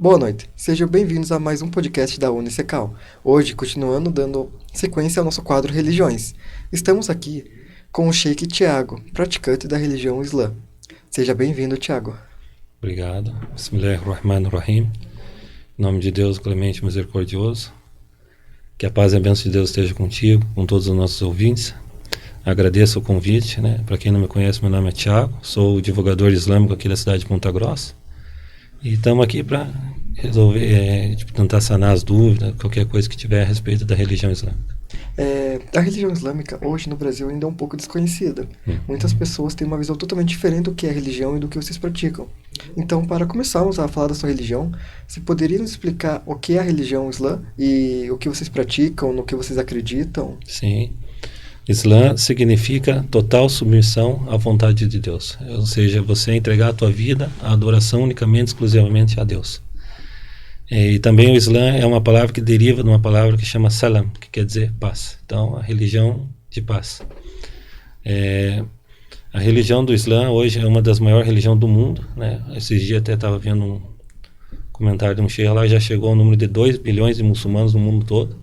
Boa noite, sejam bem-vindos a mais um podcast da Unicecal. Hoje, continuando dando sequência ao nosso quadro Religiões. Estamos aqui com o Sheikh Tiago, praticante da religião Islã. Seja bem-vindo, Tiago. Obrigado. Bismillahirrahmanirrahim. Em nome de Deus, clemente e misericordioso. Que a paz e a bênção de Deus esteja contigo, com todos os nossos ouvintes. Agradeço o convite, Para quem não me conhece, meu nome é Tiago, sou o divulgador islâmico aqui da cidade de Ponta Grossa. E estamos aqui para resolver, tentar sanar as dúvidas, qualquer coisa que tiver a respeito da religião islâmica. A religião islâmica hoje no Brasil ainda é um pouco desconhecida. Muitas pessoas têm uma visão totalmente diferente do que é religião e do que vocês praticam. Então, para começarmos a falar da sua religião, você poderia nos explicar o que é a religião islã e o que vocês praticam, no que vocês acreditam? Sim. Islã significa total submissão à vontade de Deus. Ou seja, você entregar a tua vida à adoração unicamente, exclusivamente a Deus. E também o Islã é uma palavra que deriva de uma palavra que chama salam, que quer dizer paz. Então, a religião de paz. A religião do Islã hoje é uma das maiores religiões do mundo, Esses dias até estava vendo um comentário de um sheikh lá, já chegou ao número de 2 bilhões de muçulmanos no mundo todo.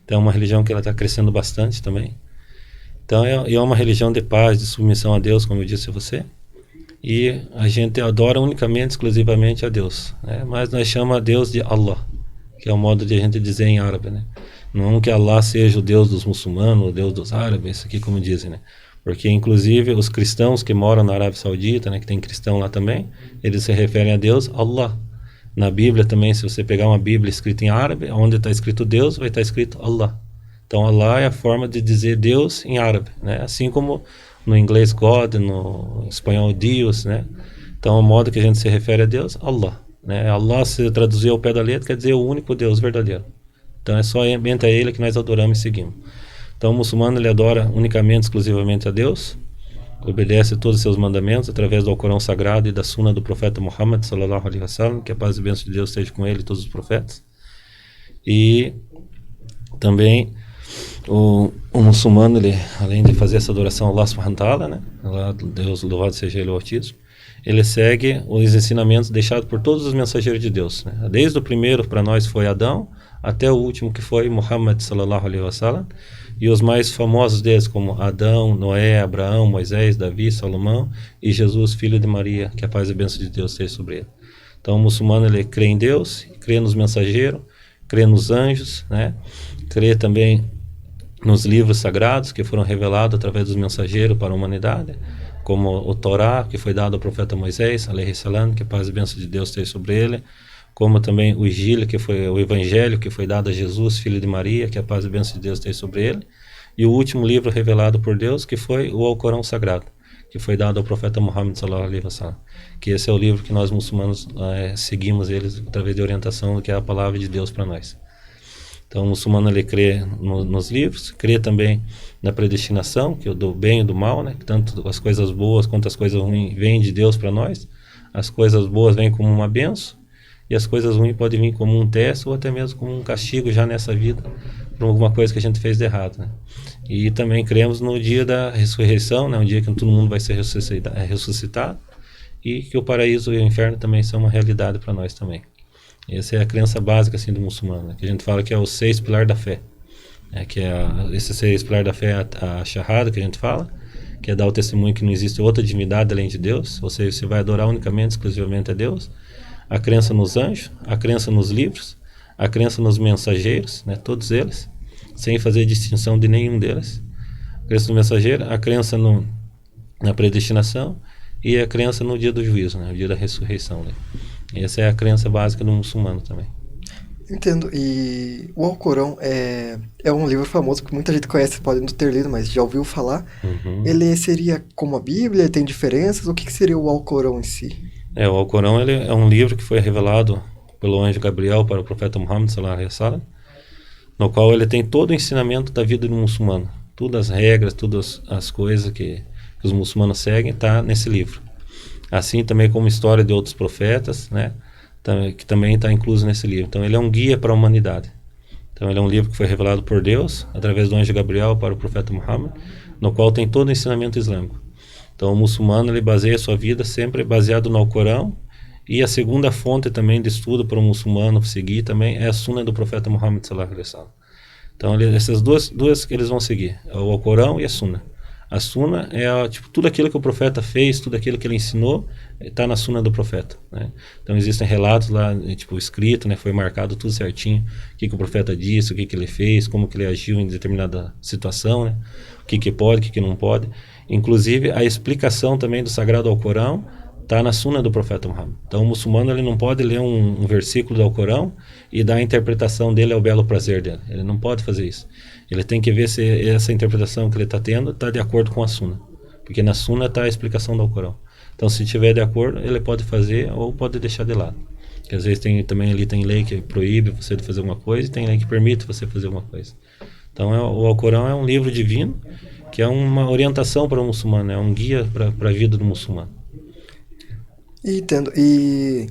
Então é uma religião que ela está crescendo bastante também. Então é uma religião de paz, de submissão a Deus, como eu disse a você. E a gente adora unicamente, exclusivamente a Deus, Mas nós chamamos a Deus de Allah, que é o modo de a gente dizer em árabe, Não que Allah seja o Deus dos muçulmanos, o Deus dos árabes, isso aqui como dizem, Porque inclusive os cristãos que moram na Arábia Saudita, que tem cristão lá também, eles se referem a Deus Allah. Na Bíblia também, se você pegar uma Bíblia escrita em árabe, onde está escrito Deus, vai estar escrito Allah. Então Allah é a forma de dizer Deus em árabe, Assim como no inglês God, no espanhol Deus, Então o modo que a gente se refere a Deus, Allah, Allah, se traduzir ao pé da letra, quer dizer o único Deus verdadeiro. Então é somente a Ele que nós adoramos e seguimos. Então o muçulmano ele adora unicamente, exclusivamente a Deus, obedece todos os seus mandamentos através do Alcorão Sagrado e da Sunna do profeta Muhammad sallallahu alaihi wasallam, que a paz e a bênção de Deus esteja com ele e todos os profetas. E também o muçulmano, ele, além de fazer essa adoração a Allah subhanahu wa ta'ala, Deus louvado seja ele o Altíssimo, ele segue os ensinamentos deixados por todos os mensageiros de Deus, Desde o primeiro para nós foi Adão, até o último que foi Muhammad sallallahu alaihi wasallam, e os mais famosos deles como Adão, Noé, Abraão, Moisés, Davi, Salomão e Jesus, filho de Maria, que a paz e a bênção de Deus esteja sobre ele. Então o muçulmano ele crê em Deus, crê nos mensageiros, crê nos anjos, crê também nos livros sagrados que foram revelados através dos mensageiros para a humanidade, como o Torá, que foi dado ao profeta Moisés, alaihi salam, que a paz e a bênção de Deus esteja sobre ele, como também o Injil, que foi o Evangelho, que foi dado a Jesus, filho de Maria, que a paz e a bênção de Deus esteja sobre ele, e o último livro revelado por Deus, que foi o Alcorão Sagrado, que foi dado ao profeta Muhammad sallallahu alaihi wasallam, que esse é o livro que nós muçulmanos seguimos eles através de orientação do que é a palavra de Deus para nós. Então o muçulmano ele crê nos livros, crê também na predestinação, que é o do bem e do mal, que tanto as coisas boas quanto as coisas ruins vêm de Deus para nós. As coisas boas vêm como uma bênção e as coisas ruins podem vir como um teste ou até mesmo como um castigo já nessa vida por alguma coisa que a gente fez de errado. E também cremos no dia da ressurreição, um dia que todo mundo vai ser ressuscitado e que o paraíso e o inferno também são uma realidade para nós também. Essa é a crença básica assim, do muçulmano, que a gente fala que é os 6 pilares da fé. Esses 6 pilares da fé é a Shahada, que a gente fala, que é dar o testemunho que não existe outra divindade além de Deus, ou seja, você vai adorar unicamente, exclusivamente a Deus. A crença nos anjos, a crença nos livros, a crença nos mensageiros, todos eles, sem fazer distinção de nenhum deles. A crença no mensageiro, a crença na predestinação e a crença no dia do juízo, o dia da ressurreição. Essa é a crença básica do muçulmano também. Entendo. E o Alcorão é um livro famoso que muita gente conhece, pode não ter lido, mas já ouviu falar. Ele seria como a Bíblia? Tem diferenças? O que seria o Alcorão em si? O Alcorão ele é um livro que foi revelado pelo anjo Gabriel para o profeta Muhammad sallallahu alaihi wasallam, no qual ele tem todo o ensinamento da vida do muçulmano. Todas as regras, todas as coisas que os muçulmanos seguem está nesse livro. Assim também como história de outros profetas, que também está incluso nesse livro. Então ele é um guia para a humanidade. Então ele é um livro que foi revelado por Deus, através do anjo Gabriel para o profeta Muhammad, no qual tem todo o ensinamento islâmico. Então o muçulmano ele baseia a sua vida sempre baseado no Alcorão E a segunda fonte também de estudo para o muçulmano seguir também é a Sunna do profeta Muhammad sallallahu alaihi wasallam. Então essas duas que eles vão seguir, é o Alcorão e a Sunna. A Sunna é tipo, tudo aquilo que o profeta fez, tudo aquilo que ele ensinou, está na Sunna do profeta, né? Então existem relatos lá, tipo, escrito, né? Foi marcado tudo certinho, o que o profeta disse, o que ele fez, como que ele agiu em determinada situação, né? O que pode, o que não pode. Inclusive a explicação também do Sagrado Alcorão está na Sunna do profeta Muhammad. Então o muçulmano ele não pode ler um versículo do Alcorão e dar a interpretação dele ao belo prazer dele. Ele não pode fazer isso. Ele tem que ver se essa interpretação que ele está tendo está de acordo com a Sunna. Porque na Sunna está a explicação do Alcorão. Então se estiver de acordo, ele pode fazer ou pode deixar de lado. Porque às vezes também ali tem lei que proíbe você de fazer alguma coisa e tem lei que permite você fazer alguma coisa. Então o Alcorão é um livro divino que é uma orientação para o muçulmano, é um guia para a vida do muçulmano. Entendo. E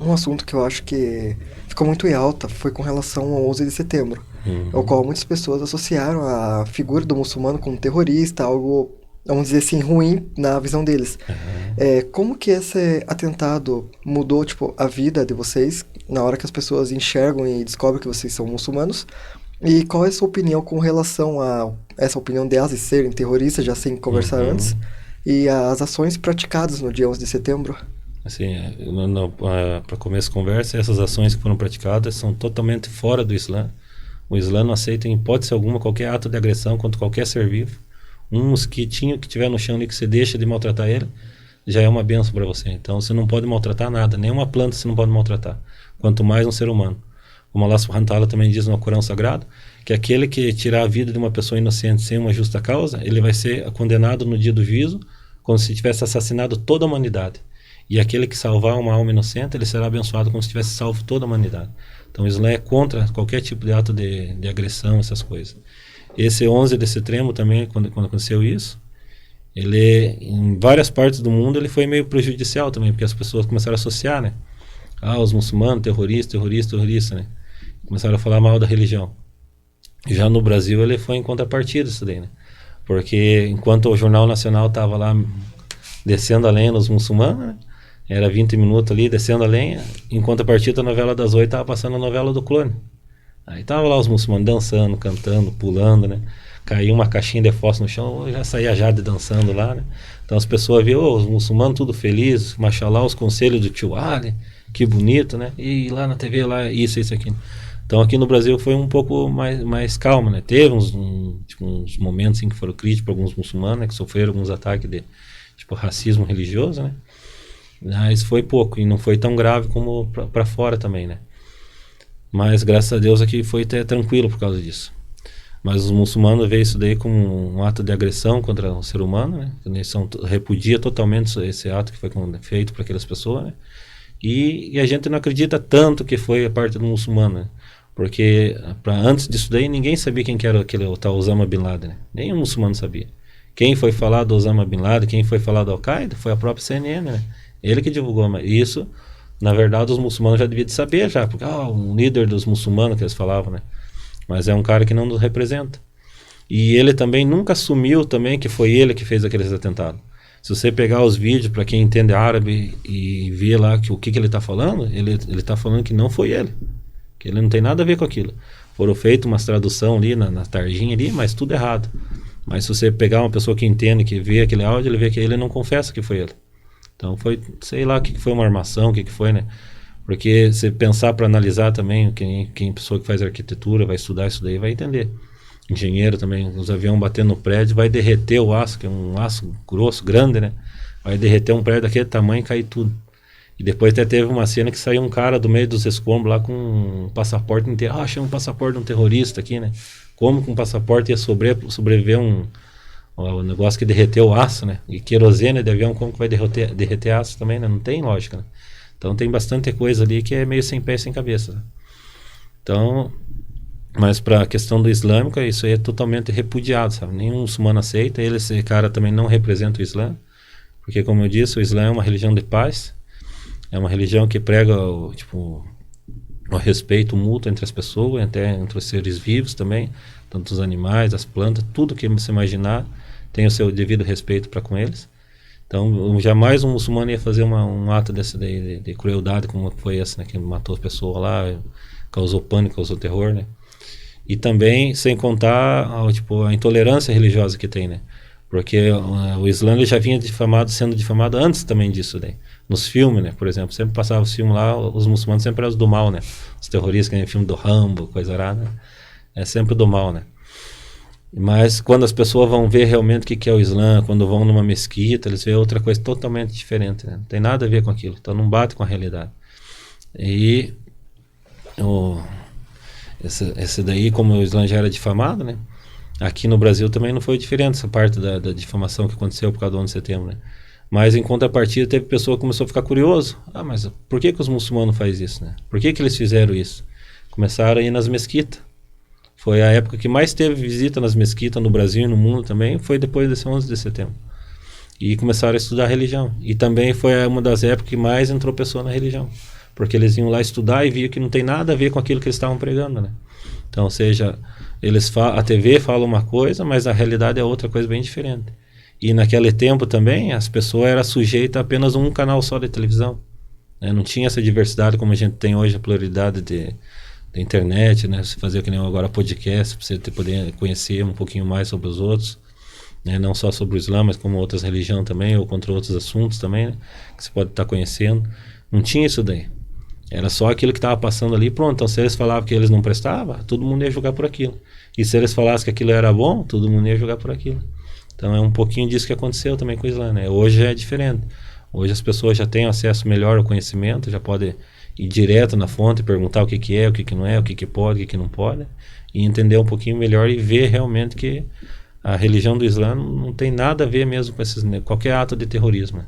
um assunto que eu acho que ficou muito em alta foi com relação ao 11 de setembro, ao qual muitas pessoas associaram a figura do muçulmano como terrorista, algo, vamos dizer assim, ruim na visão deles. Como que esse atentado mudou, tipo, a vida de vocês na hora que as pessoas enxergam e descobrem que vocês são muçulmanos? E qual é a sua opinião com relação a essa opinião delas de serem terroristas, já sem conversar antes, e as ações praticadas no dia 11 de setembro? Assim, para começo de conversa, essas ações que foram praticadas são totalmente fora do Islã. O Islã não aceita em hipótese alguma qualquer ato de agressão contra qualquer ser vivo. Um mosquitinho que estiver no chão ali que você deixa de maltratar ele, já é uma benção para você. Então você não pode maltratar nada, nenhuma planta você não pode maltratar, quanto mais um ser humano. Como Allah subhanahu wa ta'ala também diz no Corão Sagrado, que aquele que tirar a vida de uma pessoa inocente sem uma justa causa, ele vai ser condenado no dia do juízo, como se tivesse assassinado toda a humanidade. E aquele que salvar uma alma inocente, ele será abençoado como se tivesse salvo toda a humanidade. Então o Islã é contra qualquer tipo de ato de agressão, essas coisas. Esse 11 de setembro também, quando aconteceu isso, ele, em várias partes do mundo, ele foi meio prejudicial também, porque as pessoas começaram a associar, né? Os muçulmanos, terrorista, né? Começaram a falar mal da religião. Já no Brasil ele foi em contrapartida isso daí, né? Porque enquanto o Jornal Nacional estava lá descendo a lenha nos muçulmanos, né? Era 20 minutos ali descendo a lenha, em contrapartida a novela das 8 estava passando a novela do clone. Aí tava lá os muçulmanos dançando, cantando, pulando, né? Caiu uma caixinha de fósforo no chão, já saía Jade dançando lá, né? Então as pessoas viam os muçulmanos tudo felizes, mashallah, os conselhos do tio Ali, que bonito, né? E lá na TV, lá, isso, aquilo. Então aqui no Brasil foi um pouco mais calmo, né? Teve uns momentos em que foram críticos para alguns muçulmanos, né? Que sofreram alguns ataques de tipo racismo religioso, né? Mas foi pouco e não foi tão grave como para fora também, né? Mas graças a Deus aqui foi até tranquilo por causa disso. Mas os muçulmanos veem isso daí como um ato de agressão contra o ser humano, né? Eles repudia totalmente esse ato que foi feito para aquelas pessoas, né? E a gente não acredita tanto que foi a parte do muçulmano, né? Porque antes disso daí ninguém sabia quem que era o tal Osama Bin Laden, né? Nenhum muçulmano sabia. Quem foi falar do Osama Bin Laden, quem foi falar do Al-Qaeda, foi a própria CNN, né? Ele que divulgou, mas isso, na verdade, os muçulmanos já deviam saber já, porque um líder dos muçulmanos que eles falavam, né? Mas é um cara que não nos representa. E ele também nunca assumiu também que foi ele que fez aqueles atentados. Se você pegar os vídeos, para quem entende árabe e ver lá o que ele está falando, ele está falando que não foi ele. Que ele não tem nada a ver com aquilo. Foram feitas umas tradução ali na tarjinha ali, mas tudo errado. Mas se você pegar uma pessoa que entende, que vê aquele áudio, ele vê que ele não confessa que foi ele. Então foi, sei lá o que foi uma armação, o que foi, né? Porque se pensar para analisar também, quem pessoa que faz arquitetura vai estudar isso daí vai entender. Engenheiro também, os aviões batendo no prédio, vai derreter o aço, que é um aço grosso, grande, né? Vai derreter um prédio daquele tamanho e cair tudo. E depois até teve uma cena que saiu um cara do meio dos escombros lá com um passaporte inteiro. Achei um passaporte de um terrorista aqui, né? Como com um passaporte ia sobreviver um negócio que derreteu o aço, né? E querosene de avião, como que vai derreter aço também, né? Não tem lógica, né? Então tem bastante coisa ali que é meio sem pé sem cabeça, né? Então, mas para a questão do islâmico, isso aí é totalmente repudiado, sabe? Nenhum muçulmano aceita, esse cara também não representa o Islã, porque como eu disse, o Islã é uma religião de paz, é uma religião que prega o respeito mútuo entre as pessoas, até entre os seres vivos também, tanto os animais, as plantas, tudo que você imaginar tem o seu devido respeito para com eles. Então, jamais um muçulmano ia fazer um ato desse daí, de crueldade, como foi esse, né? Que matou a pessoa lá, causou pânico, causou terror, né? E também, sem contar, tipo, a intolerância religiosa que tem, né? Porque o Islã ele já vinha sendo difamado antes também disso daí. Nos filmes, né? Por exemplo, sempre passava os filmes lá, os muçulmanos sempre eram os do mal, né? Os terroristas, que nem o filme do Rambo, coisa arada, né? É sempre do mal, né? Mas quando as pessoas vão ver realmente o que é o Islã, quando vão numa mesquita, eles veem outra coisa totalmente diferente, né? Não tem nada a ver com aquilo, então não bate com a realidade. E esse daí, como o Islã já era difamado, né? Aqui no Brasil também não foi diferente essa parte da difamação que aconteceu por causa do 11 de setembro, né? Mas em contrapartida teve pessoa que começou a ficar curioso. Ah, mas por que os muçulmanos fazem isso, né? Por que eles fizeram isso? Começaram a ir nas mesquitas. Foi a época que mais teve visita nas mesquitas no Brasil e no mundo também, foi depois desse 11 de setembro. E começaram a estudar a religião. E também foi uma das épocas que mais entrou pessoa na religião. Porque eles iam lá estudar e viam que não tem nada a ver com aquilo que eles estavam pregando, né? Então, ou seja, a TV fala uma coisa, mas a realidade é outra coisa bem diferente. E naquele tempo também, as pessoas eram sujeitas a apenas um canal só de televisão, né? Não tinha essa diversidade como a gente tem hoje, a pluralidade da internet, né? Você fazer que nem agora podcast, para você poder conhecer um pouquinho mais sobre os outros, né? Não só sobre o Islã, mas como outras religiões também, ou contra outros assuntos também, né? Que você pode estar conhecendo. Não tinha isso daí. Era só aquilo que estava passando ali, pronto. Então, se eles falavam que eles não prestavam, todo mundo ia julgar por aquilo. E se eles falassem que aquilo era bom, todo mundo ia julgar por aquilo. Então, é um pouquinho disso que aconteceu também com o Islã, né? Hoje é diferente. Hoje as pessoas já têm acesso melhor ao conhecimento, já podem ir direto na fonte, perguntar o que é, o que não é, o que pode, o que não pode, e entender um pouquinho melhor e ver realmente que a religião do Islã não tem nada a ver mesmo com qualquer ato de terrorismo, né?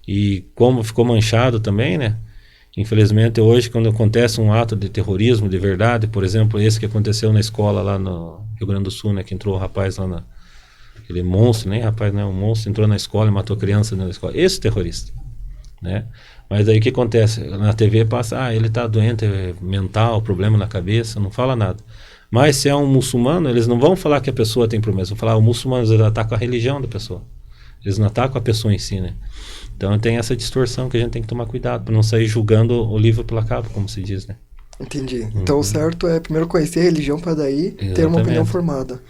E como ficou manchado também, né? Infelizmente hoje, quando acontece um ato de terrorismo de verdade, por exemplo, esse que aconteceu na escola lá no Rio Grande do Sul, né? Que entrou o rapaz lá aquele monstro, nem rapaz, né? Um monstro entrou na escola e matou criança dentro da escola. Esse terrorista, né? Mas aí o que acontece? Na TV passa, ele está doente mental, problema na cabeça, não fala nada. Mas se é um muçulmano, eles não vão falar que a pessoa tem problema, vão falar, o muçulmano ele ataca a religião da pessoa. Eles não atacam a pessoa em si, né? Então tem essa distorção que a gente tem que tomar cuidado para não sair julgando o livro pela capa, como se diz, né? Entendi. Então o certo é primeiro conhecer a religião para daí ter uma opinião formada.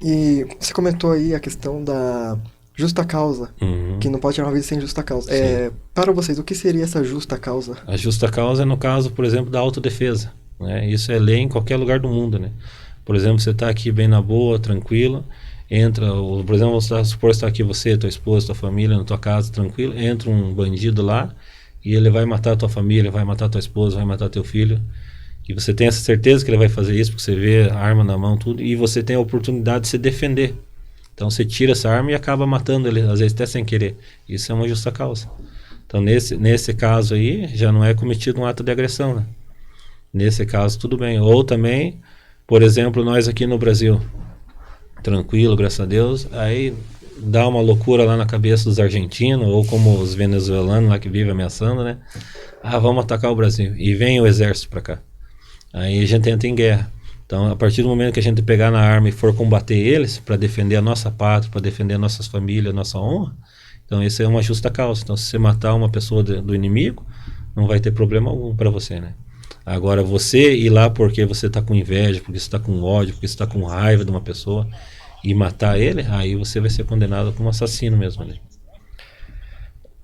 E você comentou aí a questão da justa causa, que não pode ter uma vida sem justa causa. Para vocês, o que seria essa justa causa? A justa causa é no caso, por exemplo, da autodefesa, né? Isso é lei em qualquer lugar do mundo, né? Por exemplo, você está aqui bem na boa, tranquilo, por exemplo, vamos supor que está aqui você, tua esposa, tua família, na tua casa, tranquilo, entra um bandido lá e ele vai matar a tua família, vai matar a tua esposa, vai matar teu filho, e você tem essa certeza que ele vai fazer isso, porque você vê a arma na mão, tudo, e você tem a oportunidade de se defender. Então você tira essa arma e acaba matando ele, às vezes até sem querer. Isso é uma justa causa. Então nesse caso aí, já não é cometido um ato de agressão, né? Nesse caso tudo bem. Ou também, por exemplo, nós aqui no Brasil, tranquilo, graças a Deus, aí dá uma loucura lá na cabeça dos argentinos, ou como os venezuelanos lá que vivem ameaçando, né? Vamos atacar o Brasil. E vem o exército pra cá. Aí a gente entra em guerra. Então, a partir do momento que a gente pegar na arma e for combater eles, para defender a nossa pátria, para defender as nossas famílias, a nossa honra, então isso é uma justa causa. Então, se você matar uma pessoa do inimigo, não vai ter problema algum para você, né? Agora, você ir lá porque você está com inveja, porque você está com ódio, porque você está com raiva de uma pessoa e matar ele, aí você vai ser condenado como assassino mesmo, né?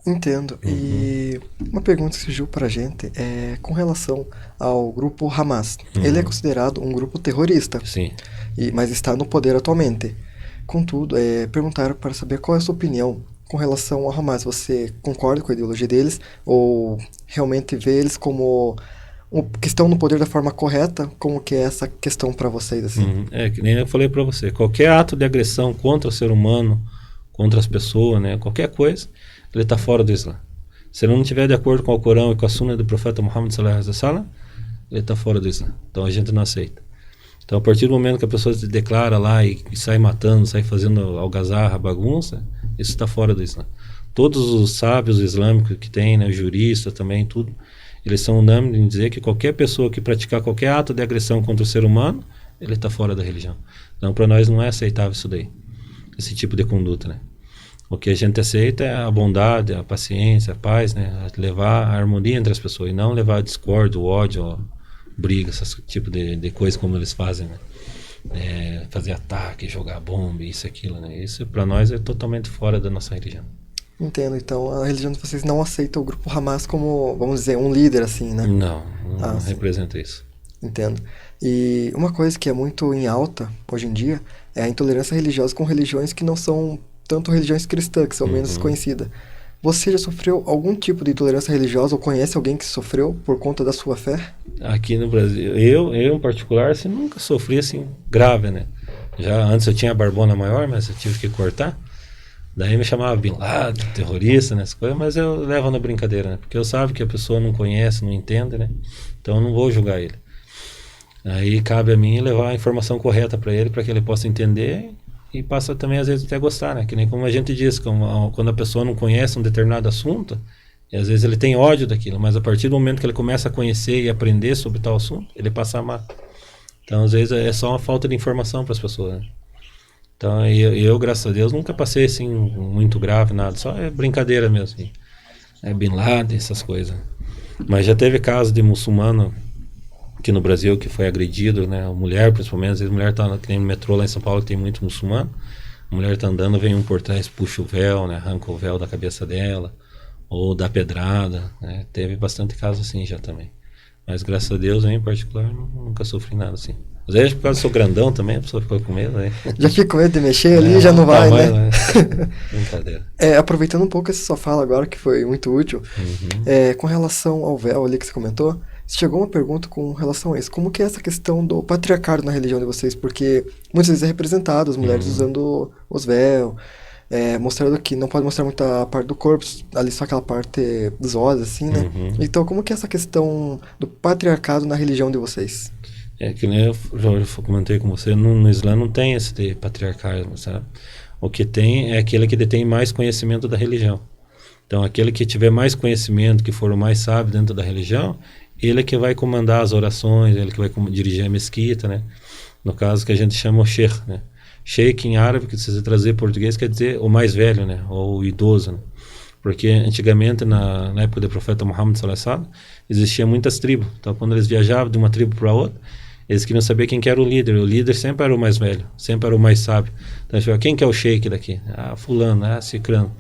Entendo. E uma pergunta que surgiu pra gente é com relação ao grupo Hamas. Ele é considerado um grupo terrorista. Sim. Mas está no poder atualmente. Contudo, perguntaram para saber qual é a sua opinião com relação ao Hamas. Você concorda com a ideologia deles ou realmente vê eles como que estão no poder da forma correta? Como que é essa questão para vocês? Assim? Que nem eu falei para você. Qualquer ato de agressão contra o ser humano, contra as pessoas, né, qualquer coisa, ele está fora do Islã. Se ele não estiver de acordo com o Corão e com a Sunna do profeta Muhammad sallallahu alaihi wasallam, ele está fora do Islã. Então a gente não aceita. Então a partir do momento que a pessoa se declara lá e sai matando, sai fazendo algazarra, bagunça, isso está fora do Islã. Todos os sábios islâmicos que tem, né, juristas também, tudo, eles são unânimes em dizer que qualquer pessoa que praticar qualquer ato de agressão contra o ser humano, ele está fora da religião. Então para nós não é aceitável isso daí, esse tipo de conduta, né? O que a gente aceita é a bondade, a paciência, a paz, né? Levar a harmonia entre as pessoas e não levar a discórdia, o ódio, a briga, esse tipo de coisa como eles fazem, né? Fazer ataque, jogar bomba, isso e aquilo, né? Isso para nós é totalmente fora da nossa religião. Entendo. Então, a religião de vocês não aceita o grupo Hamas como, vamos dizer, um líder, assim, né? Não representa isso. Entendo. E uma coisa que é muito em alta hoje em dia é a intolerância religiosa com religiões que não são tanto religiões cristãs, que são menos conhecidas. Você já sofreu algum tipo de intolerância religiosa ou conhece alguém que sofreu por conta da sua fé? Aqui no Brasil, eu em particular, assim, nunca sofri assim grave, né? Já antes eu tinha a barbona maior, mas eu tive que cortar. Daí me chamava Bin Laden, terrorista, né, coisas, mas eu levo na brincadeira, né? Porque eu sabe que a pessoa não conhece, não entende, né? Então eu não vou julgar ele. Aí cabe a mim levar a informação correta para ele, para que ele possa entender e passa também às vezes até gostar, né? Que nem como a gente diz, quando a pessoa não conhece um determinado assunto, e às vezes ele tem ódio daquilo, mas a partir do momento que ele começa a conhecer e aprender sobre tal assunto, ele passa a amar. Então às vezes é só uma falta de informação para as pessoas, né? Então eu, graças a Deus, nunca passei assim muito grave, nada, só é brincadeira mesmo, assim. Bin Laden, essas coisas. Mas já teve caso de muçulmano aqui no Brasil que foi agredido, né? A mulher, principalmente, às vezes a mulher tá que nem no metrô lá em São Paulo, que tem muito muçulmano. A mulher tá andando, vem um por trás, puxa o véu, né? Arranca o véu da cabeça dela, ou dá pedrada, né? Teve bastante caso assim já também. Mas graças a Deus, eu, em particular, nunca sofri nada assim. Às vezes, por causa que eu sou grandão também, a pessoa ficou com medo, né? Já fica com medo de mexer ali, já não vai, né? Brincadeira. Aproveitando um pouco essa sua fala agora, que foi muito útil, com relação ao véu ali que você comentou, chegou uma pergunta com relação a isso. Como que é essa questão do patriarcado na religião de vocês? Porque muitas vezes é representado as mulheres usando os véus, mostrando que não pode mostrar muita parte do corpo, ali só aquela parte dos olhos, assim, né? Então, como que é essa questão do patriarcado na religião de vocês? Que nem eu já comentei com você, no Islã não tem esse de patriarcado, sabe? O que tem é aquele que detém mais conhecimento da religião. Então, aquele que tiver mais conhecimento, que for o mais sábio dentro da religião, ele é que vai comandar as orações, ele que vai dirigir a mesquita, né? No caso que a gente chama o sheikh, né? Sheikh em árabe, que se você trazer em português, quer dizer o mais velho, né? Ou o idoso, né? Porque antigamente, na época do profeta Muhammad sallallahu alaihi wasallam, existiam muitas tribos. Então, quando eles viajavam de uma tribo para outra, eles queriam saber quem que era o líder. O líder sempre era o mais velho, sempre era o mais sábio. Então, eles falavam, quem que é o sheikh daqui? Ah, fulano, cicrano.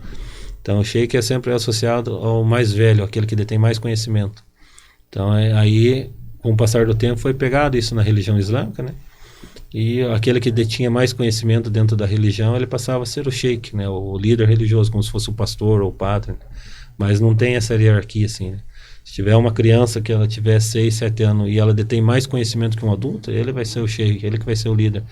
Então, o sheikh é sempre associado ao mais velho, aquele que detém mais conhecimento. Então, aí, com o passar do tempo, foi pegado isso na religião islâmica, né? E aquele que detinha mais conhecimento dentro da religião, ele passava a ser o sheikh, né? O líder religioso, como se fosse o pastor ou o padre. Né? Mas não tem essa hierarquia assim, né? Se tiver uma criança que ela tiver 6, 7 anos e ela detém mais conhecimento que um adulto, ele vai ser o sheikh, ele que vai ser o líder.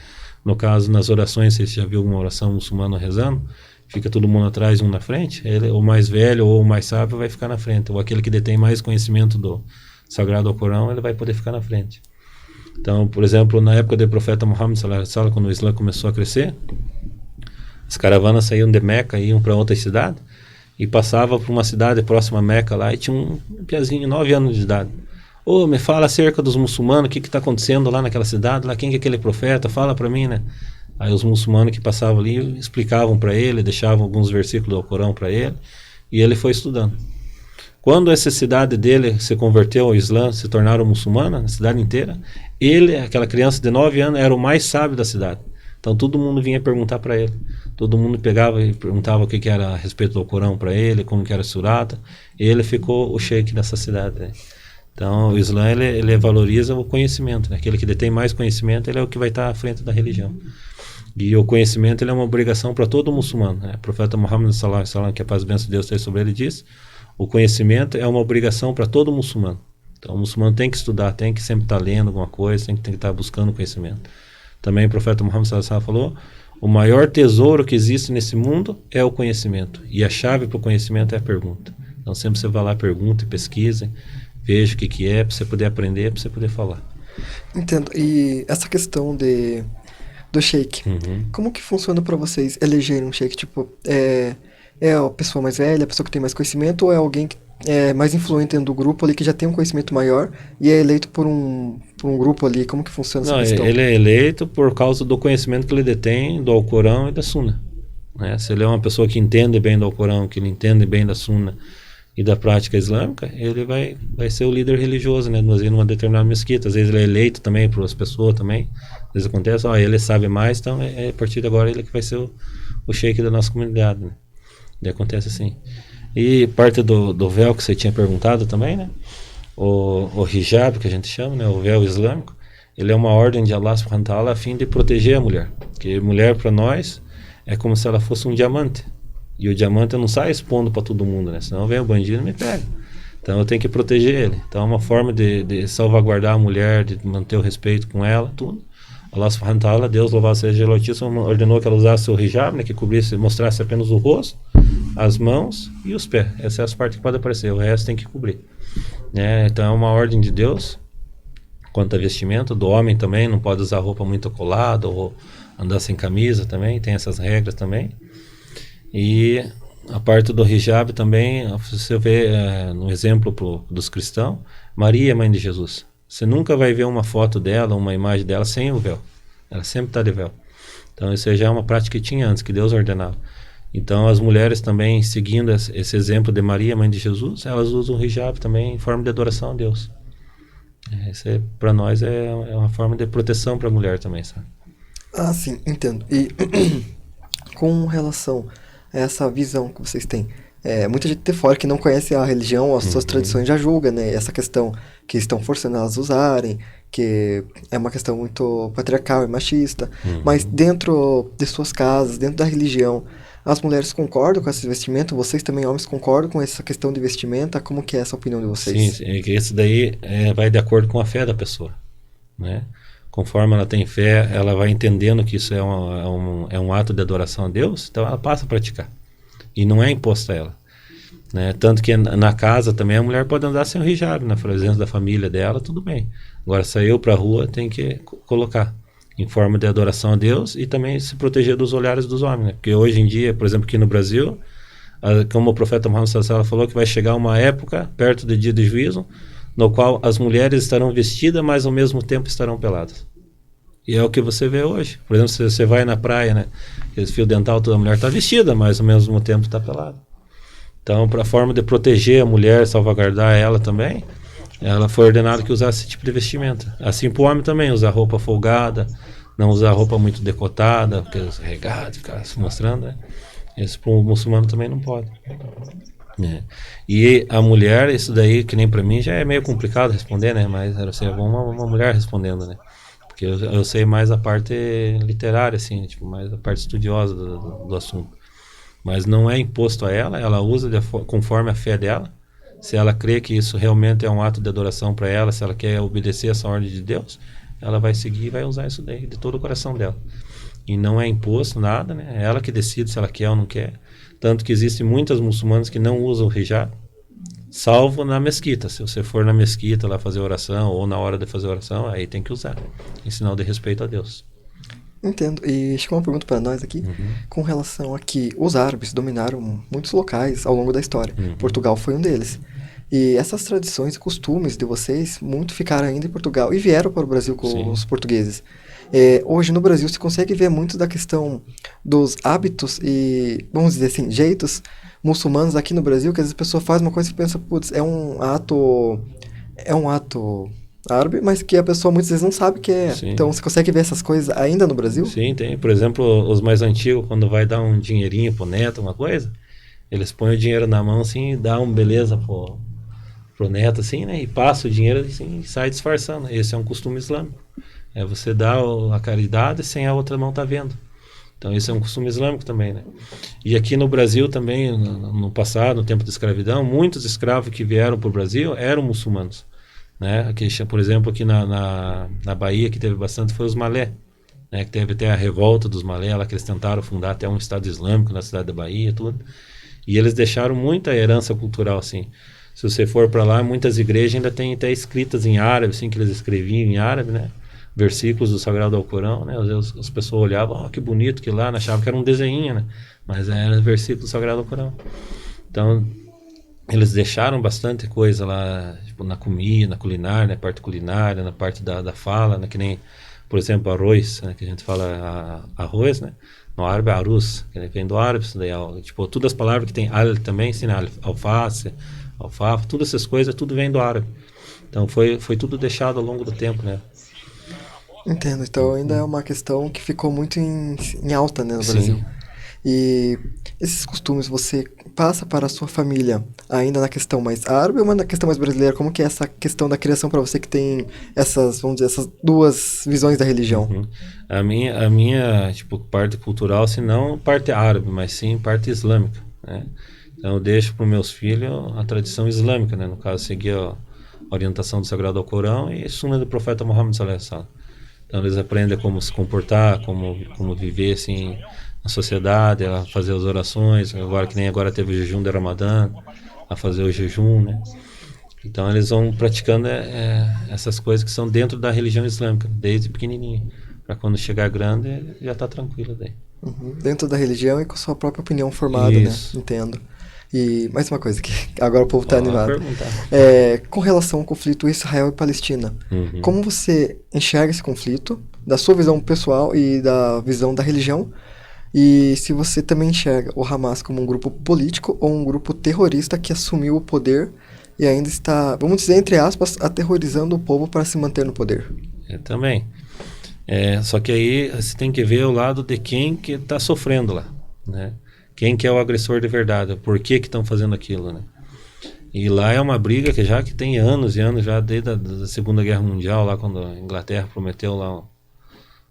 No caso, nas orações, você já viu alguma oração muçulmana rezando, fica todo mundo atrás e um na frente, ele, o mais velho ou o mais sábio vai ficar na frente, ou aquele que detém mais conhecimento do Sagrado Alcorão, ele vai poder ficar na frente. Então, por exemplo, na época do profeta Muhammad sallallahu alaihi wasallam, quando o Islã começou a crescer, as caravanas saíam de Meca e iam para outra cidade, e passava por uma cidade próxima a Meca lá, e tinha um piazinho de 9 anos de idade. Me fala acerca dos muçulmanos, o que está acontecendo lá naquela cidade, lá, quem que é aquele profeta, fala para mim, né? Aí os muçulmanos que passavam ali explicavam para ele, deixavam alguns versículos do Alcorão para ele, e ele foi estudando. Quando essa cidade dele se converteu ao Islã, se tornaram muçulmana, a cidade inteira, ele, aquela criança de 9 anos, era o mais sábio da cidade. Então todo mundo vinha perguntar para ele. Todo mundo pegava e perguntava o que era a respeito do Alcorão para ele, como que era a surata. E ele ficou o sheikh dessa cidade, né? Então o Islã ele valoriza o conhecimento, né? Aquele que detém mais conhecimento, ele é o que vai estar à frente da religião. E o conhecimento ele é uma obrigação para todo muçulmano, né? O profeta Muhammad sallallahu alaihi wasallam, que a paz e bênção de Deus esteja sobre ele, diz: o conhecimento é uma obrigação para todo muçulmano. Então o muçulmano tem que estudar, tem que sempre estar lendo alguma coisa, tem que estar buscando conhecimento. Também o profeta Muhammad sallallahu alaihi wasallam falou: o maior tesouro que existe nesse mundo é o conhecimento, e a chave para o conhecimento é a pergunta. Então sempre você vai lá, pergunta e pesquisa, veja o que é, para você poder aprender, para você poder falar. Entendo. E essa questão do sheikh, como que funciona para vocês elegerem um sheikh? Tipo, é a pessoa mais velha, a pessoa que tem mais conhecimento, ou é alguém que é mais influente dentro do grupo ali, que já tem um conhecimento maior e é eleito por um grupo ali? Como que funciona essa questão? Ele é eleito por causa do conhecimento que ele detém do Alcorão e da Sunna. né? Se ele é uma pessoa que entende bem do Alcorão, que ele entende bem da Sunna e da prática islâmica, ele vai ser o líder religioso, né, numa determinada mesquita. Às vezes ele é eleito também por as pessoas também. Às vezes acontece, ele sabe mais, então a partir de agora ele que vai ser o sheik da nossa comunidade, né? E acontece assim. E parte do véu que você tinha perguntado também, né? O hijab, que a gente chama, né, o véu islâmico, ele é uma ordem de Allah subhanahu wa ta'ala a fim de proteger a mulher. Porque mulher para nós é como se ela fosse um diamante. E o diamante não sai expondo para todo mundo, né? Senão vem o bandido e me pega. Então eu tenho que proteger ele. Então é uma forma de salvaguardar a mulher, de manter o respeito com ela, tudo. Allah subhanahu wa ta'ala, Deus louvado seja ele Altíssimo, ordenou que ela usasse o hijab, né, que cobrisse, mostrasse apenas o rosto, as mãos e os pés. Essas são as partes que podem aparecer, o resto tem que cobrir. Então é uma ordem de Deus quanto a vestimento. Do homem também, não pode usar roupa muito colada ou andar sem camisa também, tem essas regras também. E a parte do hijab também, você vê no exemplo dos cristãos, Maria, mãe de Jesus. Você nunca vai ver uma foto dela, uma imagem dela sem o véu. Ela sempre está de véu. Então isso já é uma prática que tinha antes, que Deus ordenava. Então as mulheres também, seguindo esse exemplo de Maria, mãe de Jesus, elas usam o hijab também em forma de adoração a Deus. Isso para nós é uma forma de proteção para a mulher também, sabe? Ah, sim, entendo. E com relação a essa visão que vocês têm, muita gente de fora que não conhece a religião, as suas tradições já julga, né? Essa questão que estão forçando elas a usarem, que é uma questão muito patriarcal e machista, mas dentro de suas casas, dentro da religião, as mulheres concordam com esse vestimento? Vocês também, homens, concordam com essa questão de vestimenta? Como que é essa opinião de vocês? Sim, é que isso daí vai de acordo com a fé da pessoa, né? Conforme ela tem fé, ela vai entendendo que isso é um ato de adoração a Deus, então ela passa a praticar. E não é imposto a ela, né? Tanto que na casa também a mulher pode andar sem o hijab, na presença da família dela, tudo bem. Agora, saiu para a rua, tem que colocar em forma de adoração a Deus e também se proteger dos olhares dos homens, né? Porque hoje em dia, por exemplo, aqui no Brasil, como o profeta Muhammad sallallahu alaihi wasallam falou, que vai chegar uma época, perto do dia do juízo, no qual as mulheres estarão vestidas, mas ao mesmo tempo estarão peladas. E é o que você vê hoje. Por exemplo, se você vai na praia, né, esse fio dental, toda mulher está vestida, mas ao mesmo tempo está pelada. Então, para a forma de proteger a mulher, salvaguardar ela também, ela foi ordenada que usasse esse tipo de vestimenta. Assim para o homem também, usar roupa folgada, não usar roupa muito decotada, porque regado, ficar se mostrando, né? Isso para o muçulmano também não pode. E a mulher, isso daí, que nem para mim, já é meio complicado responder, né? Mas era ser uma mulher respondendo, né? Porque eu sei mais a parte literária, assim, tipo, mais a parte estudiosa do assunto. Mas não é imposto a ela, ela usa conforme a fé dela. Se ela crê que isso realmente é um ato de adoração para ela, se ela quer obedecer essa ordem de Deus, ela vai seguir e vai usar isso daí de todo o coração dela. E não é imposto nada, né? É ela que decide se ela quer ou não quer. Tanto que existem muitas muçulmanas que não usam o hijab, salvo na mesquita. Se você for na mesquita lá fazer oração, ou na hora de fazer oração, aí tem que usar, em sinal de respeito a Deus. Entendo. E chegou uma pergunta para nós aqui, com relação a que os árabes dominaram muitos locais ao longo da história. Portugal foi um deles. E essas tradições e costumes de vocês, muito ficaram ainda em Portugal e vieram para o Brasil com os portugueses. Hoje no Brasil se consegue ver muito da questão dos hábitos e, vamos dizer assim, jeitos muçulmanos aqui no Brasil, que às vezes a pessoa faz uma coisa e pensa, putz, é um ato árabe, mas que a pessoa muitas vezes não sabe que é. Sim. Então você consegue ver essas coisas ainda no Brasil? Sim, tem. Por exemplo, os mais antigos, quando vai dar um dinheirinho pro neto, uma coisa, eles põem o dinheiro na mão assim e dão uma beleza pro neto assim, né? E passa o dinheiro assim e sai disfarçando. Esse é um costume islâmico. Você dá a caridade sem a outra mão tá vendo. Então esse é um costume islâmico também, né? E aqui no Brasil também, no passado, no tempo da escravidão, muitos escravos que vieram para o Brasil eram muçulmanos, né? Aqui, por exemplo, aqui na Bahia, que teve bastante, foi os Malé, né? Que teve até a revolta dos Malé, lá que eles tentaram fundar até um Estado Islâmico na cidade da Bahia, tudo. E eles deixaram muita herança cultural, assim. Se você for para lá, muitas igrejas ainda têm até escritas em árabe, assim, que eles escreviam em árabe, né? Versículos do Sagrado Alcorão, né? Às vezes as pessoas olhavam, que bonito que lá, achavam que era um desenho, né? Mas era versículo do Sagrado Alcorão. Então, eles deixaram bastante coisa lá, tipo, na comida, na culinária, na parte culinária, na parte da fala, né? Que nem por exemplo, arroz, né, que a gente fala arroz, né? No árabe é aruz, que vem do árabe, isso daí, tipo, todas as palavras que tem al também, assim, né, alface, alfafa, todas essas coisas, tudo vem do árabe. Então foi tudo deixado ao longo do tempo, né? Entendo. Então ainda é uma questão que ficou muito em alta, né, no Brasil. Sim. E esses costumes você passa para a sua família ainda na questão mais árabe ou na questão mais brasileira? Como que é essa questão da criação para você que tem essas, vamos dizer, essas duas visões da religião? Uhum. A minha, tipo, parte cultural, se não parte árabe, mas sim parte islâmica, né? Então eu deixo para os meus filhos a tradição islâmica, né? No caso, seguir a orientação do Sagrado Alcorão e Sunna do Profeta Muhammad sallallahu alaihi wasallam. Então eles aprendem como se comportar, como viver assim na sociedade, a fazer as orações, agora que nem agora teve o jejum de Ramadã, a fazer o jejum, né? Então eles vão praticando essas coisas que são dentro da religião islâmica, desde pequenininho, para quando chegar grande já tá tranquilo daí. Uhum. Dentro da religião e com sua própria opinião formada, Isso. né? Entendo. E mais uma coisa que agora o povo está animado. Perguntar. Com relação ao conflito Israel e Palestina, Uhum. como você enxerga esse conflito, da sua visão pessoal e da visão da religião? E se você também enxerga o Hamas como um grupo político ou um grupo terrorista que assumiu o poder e ainda está, vamos dizer, entre aspas, aterrorizando o povo para se manter no poder? Também. Só que aí você tem que ver o lado de quem que está sofrendo lá, né? Quem que é o agressor de verdade, por que estão fazendo aquilo, né? E lá é uma briga que tem anos e anos, já desde a Segunda Guerra Mundial, lá quando a Inglaterra prometeu lá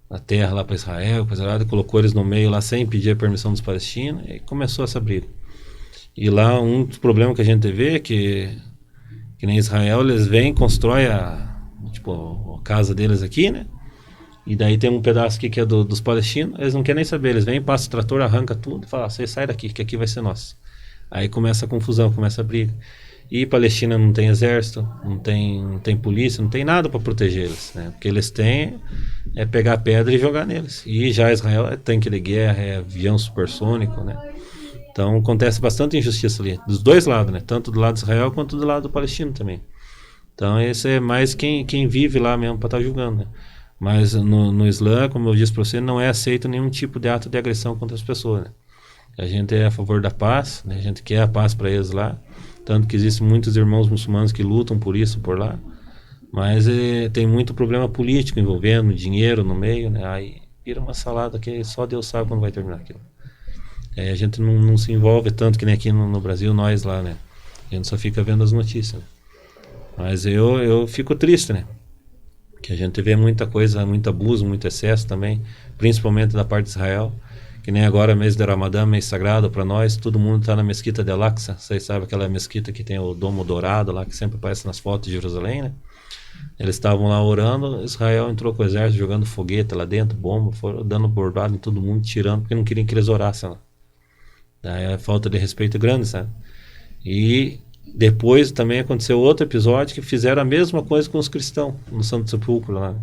a terra lá para Israel, coisa lá, colocou eles no meio lá sem pedir a permissão dos palestinos, e começou essa briga. E lá um dos problemas que a gente vê é que nem Israel, eles vêm, constroem a casa deles aqui, né? E daí tem um pedaço aqui que é dos palestinos, eles não querem nem saber, eles vêm, passam o trator, arranca tudo e falam, você sai daqui, que aqui vai ser nosso. Aí começa a confusão, começa a briga. E Palestina não tem exército, não tem polícia, não tem nada para proteger eles, né? O que eles têm é pegar pedra e jogar neles. E já Israel é tanque de guerra, é avião supersônico, né? Então acontece bastante injustiça ali, dos dois lados, né? Tanto do lado de Israel quanto do lado do palestino também. Então esse é mais quem vive lá mesmo para estar julgando, né? Mas no Islã, como eu disse para você, não é aceito nenhum tipo de ato de agressão contra as pessoas, né? A gente é a favor da paz, né? A gente quer a paz para eles lá, tanto que existem muitos irmãos muçulmanos que lutam por isso por lá, mas tem muito problema político envolvendo, dinheiro no meio, né? Aí vira uma salada que só Deus sabe quando vai terminar aquilo. A gente não se envolve tanto que nem aqui no Brasil, nós lá, né? A gente só fica vendo as notícias, né? Mas eu fico triste, né? Que a gente vê muita coisa, muito abuso, muito excesso também, principalmente da parte de Israel, que nem agora mês de Ramadã, mês sagrado para nós, todo mundo está na mesquita de Al-Aqsa, vocês sabem aquela mesquita que tem o domo dourado lá, que sempre aparece nas fotos de Jerusalém, né? Eles estavam lá orando, Israel entrou com o exército jogando foguete lá dentro, bomba, foram dando bordado em todo mundo, tirando, porque não queriam que eles orassem lá. Daí a falta de respeito grande, sabe? E depois também aconteceu outro episódio que fizeram a mesma coisa com os cristãos no Santo Sepulcro lá.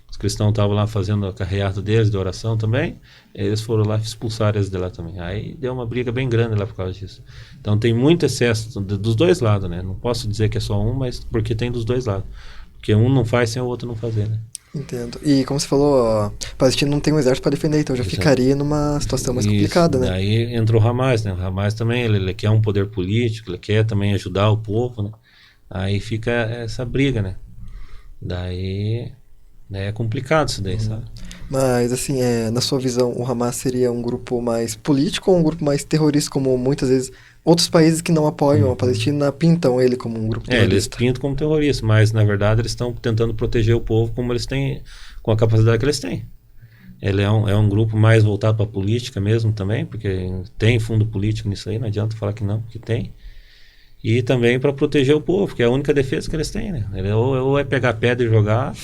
Os cristãos estavam lá fazendo a carreata deles de oração também, eles foram lá expulsar eles de lá também. Aí deu uma briga bem grande lá por causa disso. Então tem muito excesso dos dois lados, né? Não posso dizer que é só um, mas porque tem dos dois lados. Porque um não faz sem o outro não fazer, né? Entendo. E como você falou, a Palestina não tem um exército para defender, então já ficaria numa situação mais complicada, né? Daí entrou o Hamas, né? O Hamas também, ele quer um poder político, ele quer também ajudar o povo, né? Aí fica essa briga, né? Daí é complicado isso daí, sabe? Mas, assim, na sua visão, o Hamas seria um grupo mais político ou um grupo mais terrorista, como muitas vezes outros países que não apoiam a Palestina pintam ele como um grupo terrorista? Eles pintam como terrorista, mas na verdade eles estão tentando proteger o povo como eles têm, com a capacidade que eles têm. Ele é um grupo mais voltado para a política mesmo também, porque tem fundo político nisso aí, não adianta falar que não, porque tem. E também para proteger o povo, que é a única defesa que eles têm, né? Ou é pegar pedra e jogar,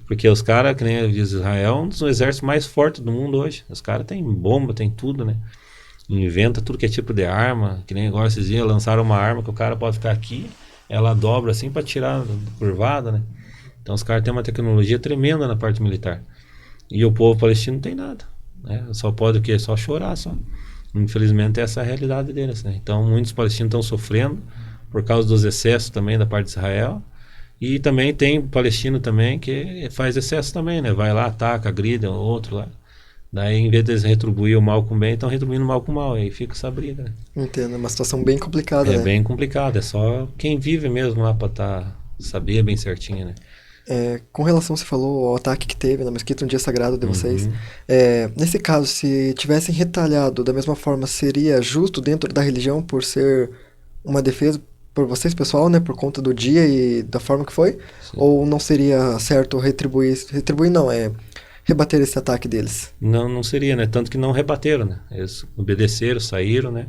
porque os caras, que nem diz Israel, é um dos exércitos mais fortes do mundo hoje. Os caras têm bomba, tem tudo, né? Inventa tudo que é tipo de arma, que nem agora esses dias lançaram uma arma que o cara pode ficar aqui, ela dobra assim para tirar curvada, né? Então os caras têm uma tecnologia tremenda na parte militar. E o povo palestino não tem nada, né? Só pode o quê? Só chorar, só. Infelizmente essa é a realidade deles, né? Então muitos palestinos estão sofrendo por causa dos excessos também da parte de Israel E também tem palestino também que faz excesso também, né? Vai lá, ataca, agride o outro lá. Daí, em vez de eles retribuir o mal com o bem, estão retribuindo o mal com o mal. Aí fica essa briga, né? Entendo, é uma situação bem complicada, É né? bem complicado, é só quem vive mesmo lá pra saber bem certinho, né? Com relação, você falou, ao ataque que teve na mesquita, um dia sagrado de vocês. Uhum. Nesse caso, se tivessem retalhado da mesma forma, seria justo dentro da religião por ser uma defesa por vocês, pessoal, né? Por conta do dia e da forma que foi? Sim. Ou não seria certo retribuir não, rebater esse ataque deles? Não, não seria, né? Tanto que não rebateram, né? Eles obedeceram, saíram, né?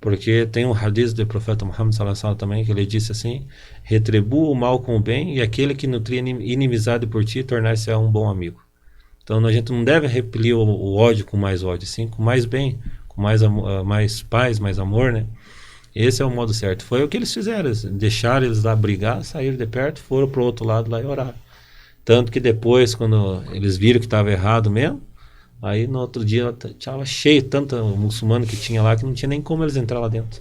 Porque tem um hadith do profeta Muhammad sallallahu alaihi wasallam também, que ele disse assim: retribua o mal com o bem, e aquele que nutria inimizade por ti tornar-se um bom amigo. Então a gente não deve repelir o ódio com mais ódio, sim, com mais bem, com mais paz, mais amor, né? Esse é o modo certo. Foi o que eles fizeram, eles deixaram eles lá brigar, saíram de perto, foram pro outro lado lá e oraram. Tanto que depois, quando eles viram que estava errado mesmo, aí no outro dia estava cheio, tanto muçulmano que tinha lá, que não tinha nem como eles entrar lá dentro.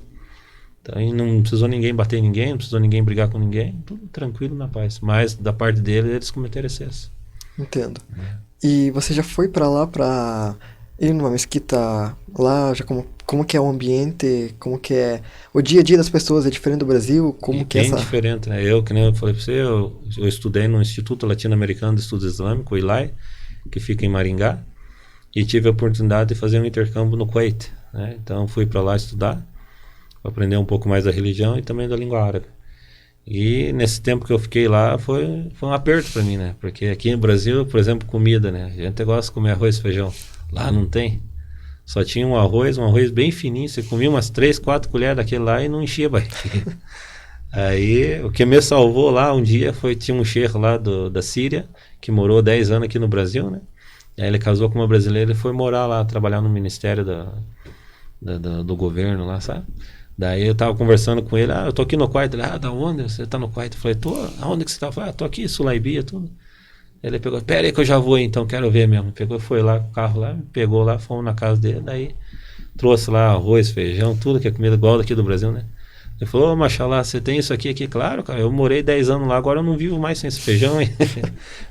Então aí não precisou ninguém bater em ninguém, não precisou ninguém brigar com ninguém, tudo tranquilo, na paz. Mas da parte deles, eles cometeram excesso. Entendo. E você já foi pra lá pra ir numa mesquita lá, já como que é o ambiente, como que é o dia a dia das pessoas, é diferente do Brasil, como E que é bem essa... diferente, né? Eu, que nem eu falei para você, eu estudei no Instituto Latino-Americano de Estudos Islâmicos, o ILAI, que fica em Maringá, e tive a oportunidade de fazer um intercâmbio no Kuwait, né? Então fui para lá estudar, aprender um pouco mais da religião e também da língua árabe. E nesse tempo que eu fiquei lá foi um aperto para mim, né? Porque aqui no Brasil, por exemplo, comida, né? A gente gosta de comer arroz e feijão. Lá não tem. Só tinha um arroz bem fininho. Você comia umas 3, 4 colheres daquele lá e não enchia a barriga. Aí o que me salvou lá um dia tinha um sheikh lá da Síria, que morou 10 anos aqui no Brasil, né? Aí ele casou com uma brasileira e foi morar lá, trabalhar no ministério do governo lá, sabe? Daí eu tava conversando com ele, eu tô aqui no Kuwait. Ele, da onde? Você tá no Kuwait? Eu falei, tô, aonde que você tá? Eu falei, tô aqui, Sulaibia, tudo. Ele pegou, pera aí que eu já vou então, quero ver mesmo. Pegou, foi lá com o carro lá, pegou lá, fomos na casa dele, daí trouxe lá arroz, feijão, tudo que é comida igual daqui do Brasil, né? Ele falou, Mashallah, você tem isso aqui? Claro, cara, eu morei 10 anos lá, agora eu não vivo mais sem esse feijão, hein?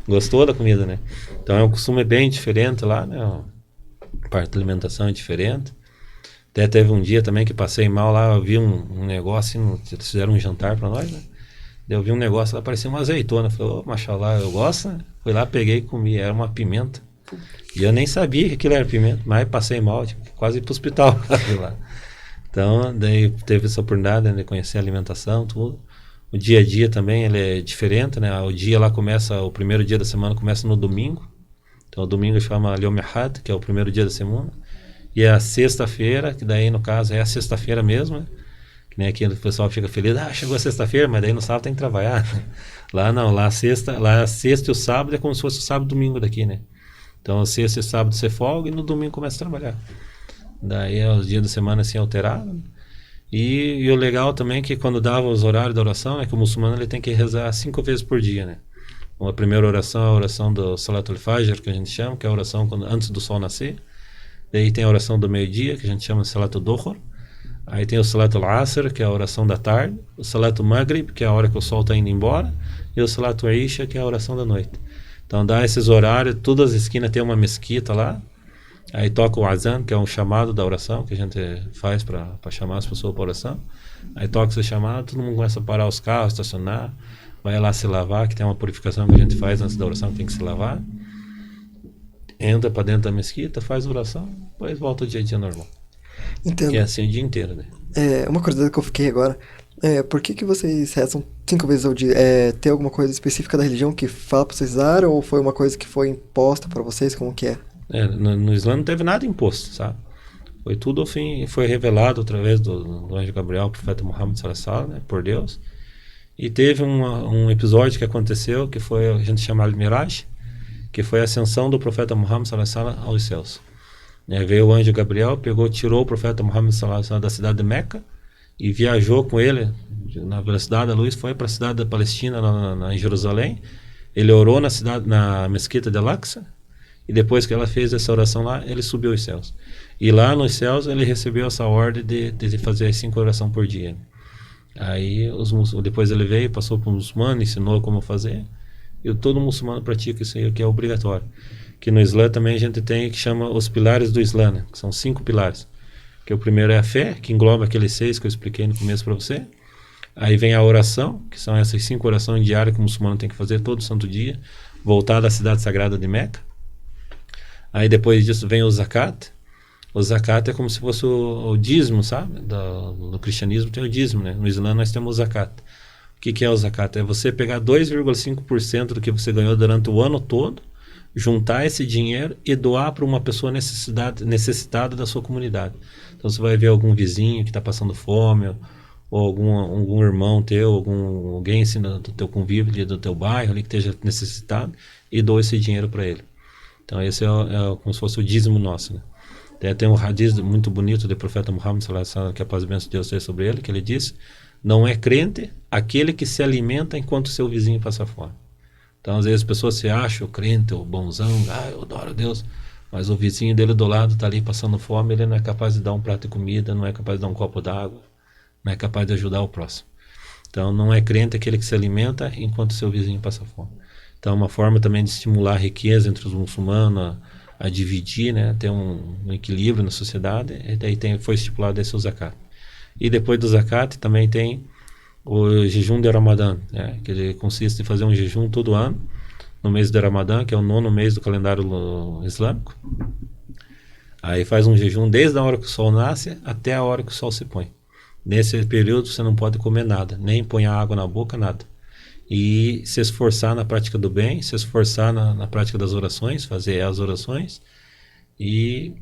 Gostou da comida, né? Então é um costume bem diferente lá, né? A parte da alimentação é diferente. Até teve um dia também que passei mal lá, eu vi um negócio, eles fizeram um jantar pra nós, né? Eu vi um negócio lá, parecia uma azeitona. Falei, Mashallah, eu gosto, né? Fui lá, peguei e comi, era uma pimenta. E eu nem sabia que aquilo era pimenta, mas passei mal, tipo, quase ir pro hospital lá. Então, daí teve essa oportunidade, né, de conhecer a alimentação, tudo. O dia a dia também, ele é diferente, né? O dia lá começa, o primeiro dia da semana começa no domingo. Então, o domingo chama Yom Ahad, que é o primeiro dia da semana. E a sexta-feira, que daí no caso é a sexta-feira mesmo, né? Que nem aqui o pessoal fica feliz, chegou a sexta-feira, mas daí no sábado tem que trabalhar. Lá não, lá a sexta e o sábado é como se fosse o sábado e domingo daqui, né? Então a sexta e sábado você folga e no domingo começa a trabalhar. Daí é os dias da semana assim alterados. Né? E o legal também é que quando dava os horários da oração, é que o muçulmano ele tem que rezar 5 vezes por dia, né? A primeira oração é a oração do Salatul Fajr, que a gente chama, que é a oração antes do sol nascer. Daí tem a oração do meio-dia, que a gente chama de Salatul Dhuhr. Aí tem o Salatul Asr, que é a oração da tarde. O Salatul Maghrib, que é a hora que o sol está indo embora. E o Salatul Isha, que é a oração da noite. Então dá esses horários, todas as esquinas tem uma mesquita lá. Aí toca o Azan, que é um chamado da oração, que a gente faz para chamar as pessoas para oração. Aí toca esse chamado, todo mundo começa a parar os carros, estacionar. Vai lá se lavar, que tem uma purificação que a gente faz antes da oração, que tem que se lavar. Entra para dentro da mesquita, faz oração, depois volta o dia a dia normal. Entendo. Que é assim o dia inteiro, né? Uma curiosidade que eu fiquei agora, por que vocês rezam 5 vezes ao dia? Tem alguma coisa específica da religião que fala pra vocês rezar, ou foi uma coisa que foi imposta pra vocês, como que é? No Islã não teve nada imposto, sabe? Foi tudo assim, foi revelado através do anjo Gabriel, profeta Muhammad sallallahu alaihi wasallam, né, por Deus. E teve um episódio que aconteceu, que foi, a gente chama de Miraj, que foi a ascensão do profeta Muhammad sallallahu alaihi wasallam aos céus. Veio o anjo Gabriel, tirou o profeta Muhammad sallallahu alaihi wasallam da cidade de Meca e viajou com ele na velocidade da luz, foi para a cidade da Palestina, em Jerusalém. Ele orou na mesquita de Al-Aqsa, e depois que ela fez essa oração lá, ele subiu aos céus. E lá nos céus ele recebeu essa ordem de fazer as 5 orações por dia. Aí depois ele veio, passou para o muçulmano, ensinou como fazer. E todo muçulmano pratica isso aí, que é obrigatório. Que no Islã também a gente tem que chama os pilares do Islã, né? Que são 5 pilares. Que o primeiro é a fé, que engloba aqueles 6 que eu expliquei no começo para você. Aí vem a oração, que são essas 5 orações diárias que o muçulmano tem que fazer todo santo dia, voltada à cidade sagrada de Meca. Aí depois disso vem o zakat. O zakat é como se fosse o dízimo, sabe? No cristianismo tem o dízimo, né? No Islã nós temos o zakat. O que é o zakat? É você pegar 2,5% do que você ganhou durante o ano todo, juntar esse dinheiro e doar para uma pessoa necessitada da sua comunidade. Então você vai ver algum vizinho que está passando fome, ou algum irmão teu, alguém assim, do teu convívio, do teu bairro ali, que esteja necessitado, e doa esse dinheiro para ele. Então esse é como se fosse o dízimo nosso, né? Tem um hadith muito bonito do profeta Muhammad sallallahu alaihi wasallam, que a paz e bênção de Deus seja sobre ele, que ele diz: não é crente aquele que se alimenta enquanto seu vizinho passa fome. Então às vezes as pessoas se acham crente ou bonzão, eu adoro a Deus, mas o vizinho dele do lado está ali passando fome, ele não é capaz de dar um prato de comida, não é capaz de dar um copo d'água, não é capaz de ajudar o próximo. Então não é crente aquele que se alimenta enquanto seu vizinho passa fome. Então é uma forma também de estimular a riqueza entre os muçulmanos, a dividir, né, ter um equilíbrio na sociedade. E daí foi estipulado esse o zakat. E depois do zakat também tem o jejum de Ramadã, né, que ele consiste em fazer um jejum todo ano no mês de Ramadã, que é o 9º mês do calendário islâmico. Aí faz um jejum desde a hora que o sol nasce até a hora que o sol se põe. Nesse período você não pode comer nada, nem pôr água na boca, nada. E se esforçar na prática do bem, se esforçar na prática das orações, fazer as orações. E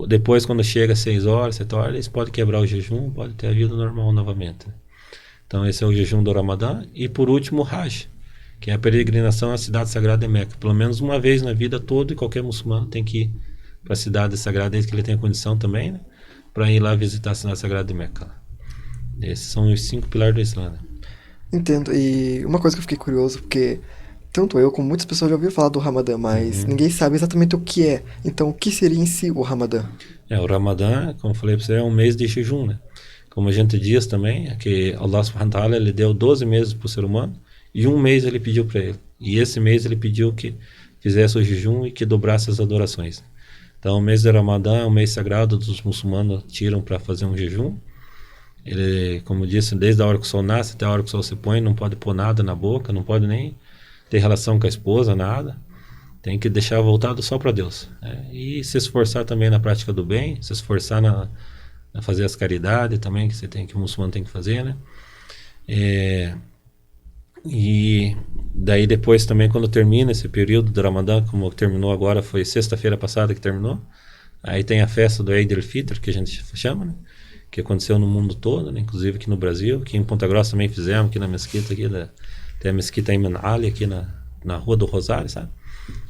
depois, quando chega 6 horas, 7 horas, eles podem quebrar o jejum, pode ter a vida normal novamente. Então esse é o jejum do Ramadã. E por último o Hajj, que é a peregrinação à cidade sagrada de Meca. Pelo menos uma vez na vida toda, e qualquer muçulmano tem que ir para a cidade sagrada, desde que ele tenha condição também, né, para ir lá visitar a cidade sagrada de Meca. Esses são os 5 pilares do Islã, né? Entendo. E uma coisa que eu fiquei curioso, porque tanto eu como muitas pessoas já ouviram falar do Ramadã, mas ninguém sabe exatamente o que é. Então, o que seria em si o Ramadã? O Ramadã, como eu falei para você, é um mês de jejum, né? Como a gente diz também, é que Allah subhanahu wa ta'ala, ele deu 12 meses para o ser humano e um mês ele pediu para ele. E esse mês ele pediu que fizesse o jejum e que dobrasse as adorações. Então, o mês de Ramadã é um mês sagrado, dos muçulmanos tiram para fazer um jejum. Ele, como disse, desde a hora que o sol nasce até a hora que o sol se põe, não pode pôr nada na boca, não pode nem ter relação com a esposa, nada. Tem que deixar voltado só para Deus, né? E se esforçar também na prática do bem, se esforçar na fazer as caridades também, que o muçulmano tem que fazer, né? E daí depois também, quando termina esse período do Ramadã, como terminou agora, foi sexta-feira passada que terminou, aí tem a festa do Eid al-Fitr, que a gente chama, né? Que aconteceu no mundo todo, né? Inclusive aqui no Brasil, aqui em Ponta Grossa também fizemos, aqui na mesquita, tem a mesquita Iman Ali, aqui na Rua do Rosário, sabe?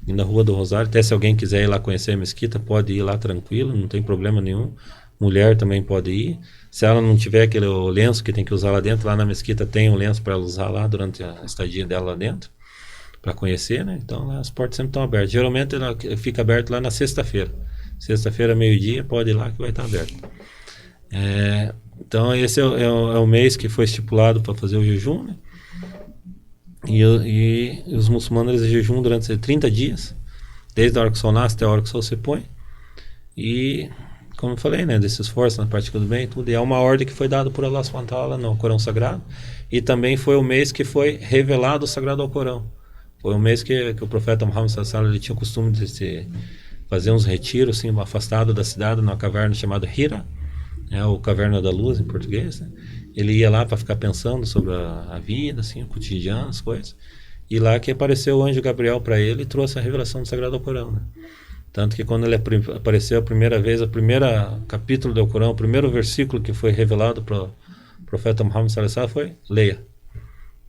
E na Rua do Rosário, até se alguém quiser ir lá conhecer a mesquita, pode ir lá tranquilo, não tem problema nenhum. Mulher também pode ir. Se ela não tiver aquele lenço que tem que usar lá dentro, lá na mesquita tem um lenço para ela usar lá durante a estadia dela lá dentro, para conhecer, né? Então lá, as portas sempre estão abertas. Geralmente ela fica aberta lá na sexta-feira. Sexta-feira, meio-dia, pode ir lá que vai estar aberto. Então esse é o mês que foi estipulado para fazer o jejum, né? E os muçulmanos eles jejum durante 30 dias, desde a hora que o sol nasce até a hora que o sol se põe. E como eu falei, né, desse esforço na prática do bem e tudo, e é uma ordem que foi dada por Allah subhanahu wa ta'ala no Corão Sagrado, e também foi o mês que foi revelado o Sagrado ao Corão. Foi um mês que o profeta Muhammad sallallahu alaihi wasallam, ele tinha o costume de fazer uns retiros assim, afastado da cidade, numa caverna chamada Hira, o Caverna da Luz em português, né? Ele ia lá para ficar pensando sobre a vida, assim, o cotidiano, as coisas, e lá que apareceu o anjo Gabriel para ele e trouxe a revelação do Sagrado Corão, né? Tanto que quando ele apareceu a primeira vez, o primeiro capítulo do Corão, o primeiro versículo que foi revelado para o profeta Muhammad sallallahu alaihi wasallam foi: leia.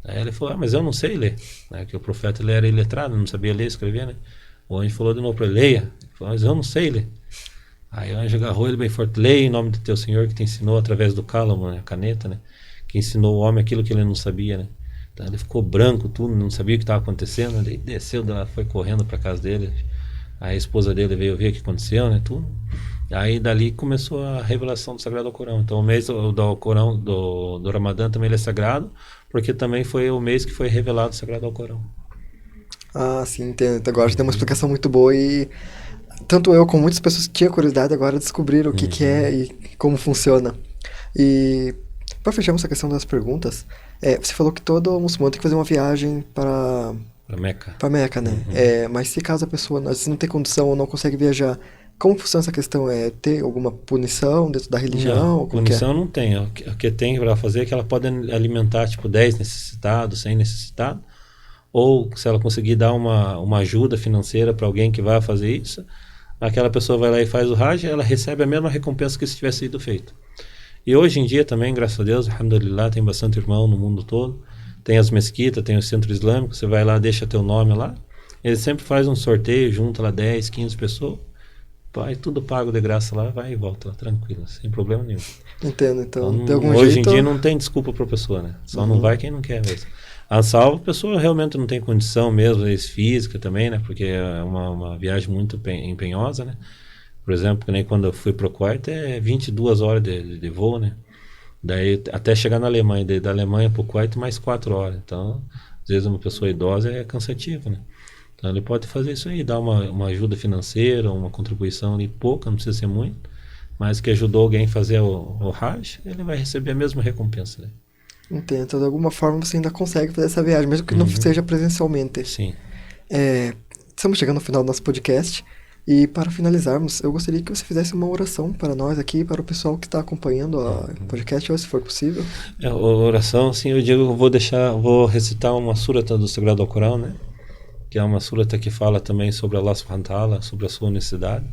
Aí ele falou: mas eu não sei ler, né? Que o profeta ele era iletrado, não sabia ler e escrever, né? O anjo falou de novo para ele: leia. Ele falou: mas eu não sei ler. Aí o anjo agarrou ele bem forte: leia em nome do teu Senhor que te ensinou através do cálamo, né? A caneta, né? Que ensinou o homem aquilo que ele não sabia, né? Então ele ficou branco, tudo, não sabia o que estava acontecendo. Ele desceu, foi correndo para casa dele. Aí a esposa dele veio ver o que aconteceu, né? Tudo. Aí dali começou a revelação do Sagrado Alcorão. Então o mês do Alcorão, do Ramadã também ele é sagrado, porque também foi o mês que foi revelado o Sagrado Alcorão. Ah, sim, entendo. Agora já tem uma explicação muito boa e tanto eu como muitas pessoas que tinham curiosidade agora descobriram o que que é e como funciona. E para fechar essa questão das perguntas, você falou que todo muçulmano tem que fazer uma viagem Para Meca. para Meca, né? Mas se caso a pessoa às vezes não tem condição ou não consegue viajar, como funciona essa questão? Ter alguma punição dentro da religião? Não, Como que é? punição não tem. O que tem para fazer é que ela pode alimentar tipo 10 necessitados, 100 necessitados, ou se ela conseguir dar uma ajuda financeira para alguém que vai fazer isso, aquela pessoa vai lá e faz o Hajj, ela recebe a mesma recompensa que se tivesse sido feito. E hoje em dia também, graças a Deus, alhamdulillah, tem bastante irmão no mundo todo. Tem as mesquitas, tem o centro islâmico, você vai lá, deixa teu nome lá. Ele sempre faz um sorteio, junta lá 10, 15 pessoas. Vai tudo pago de graça lá, vai e volta lá, tranquilo, sem problema nenhum. Entendo, então tem algum hoje jeito... em dia não tem desculpa para a pessoa, né? Só não vai quem não quer mesmo. A salva, a pessoa realmente não tem condição mesmo, física também, né? Porque é uma viagem muito empenhosa, né? Por exemplo, que nem quando eu fui para o Kuwait, 22 horas de voo, né? Daí até chegar na Alemanha, daí da Alemanha para o Kuwait mais 4 horas. Então, às vezes uma pessoa idosa é cansativo, né? Então ele pode fazer isso aí, dar uma ajuda financeira, uma contribuição ali pouca, não precisa ser muito, mas que ajudou alguém a fazer o Hajj, ele vai receber a mesma recompensa, né? Entendo, então de alguma forma você ainda consegue fazer essa viagem, mesmo que não seja presencialmente. Sim. Estamos chegando ao final do nosso podcast. E para finalizarmos, eu gostaria que você fizesse uma oração para nós aqui, para o pessoal que está acompanhando o podcast, ou se for possível. A oração, sim, eu digo, vou recitar uma surata do Sagrado Alcorão, né? Que é uma surata que fala também sobre Allah subhanahu wa ta'ala, sobre a sua unicidade,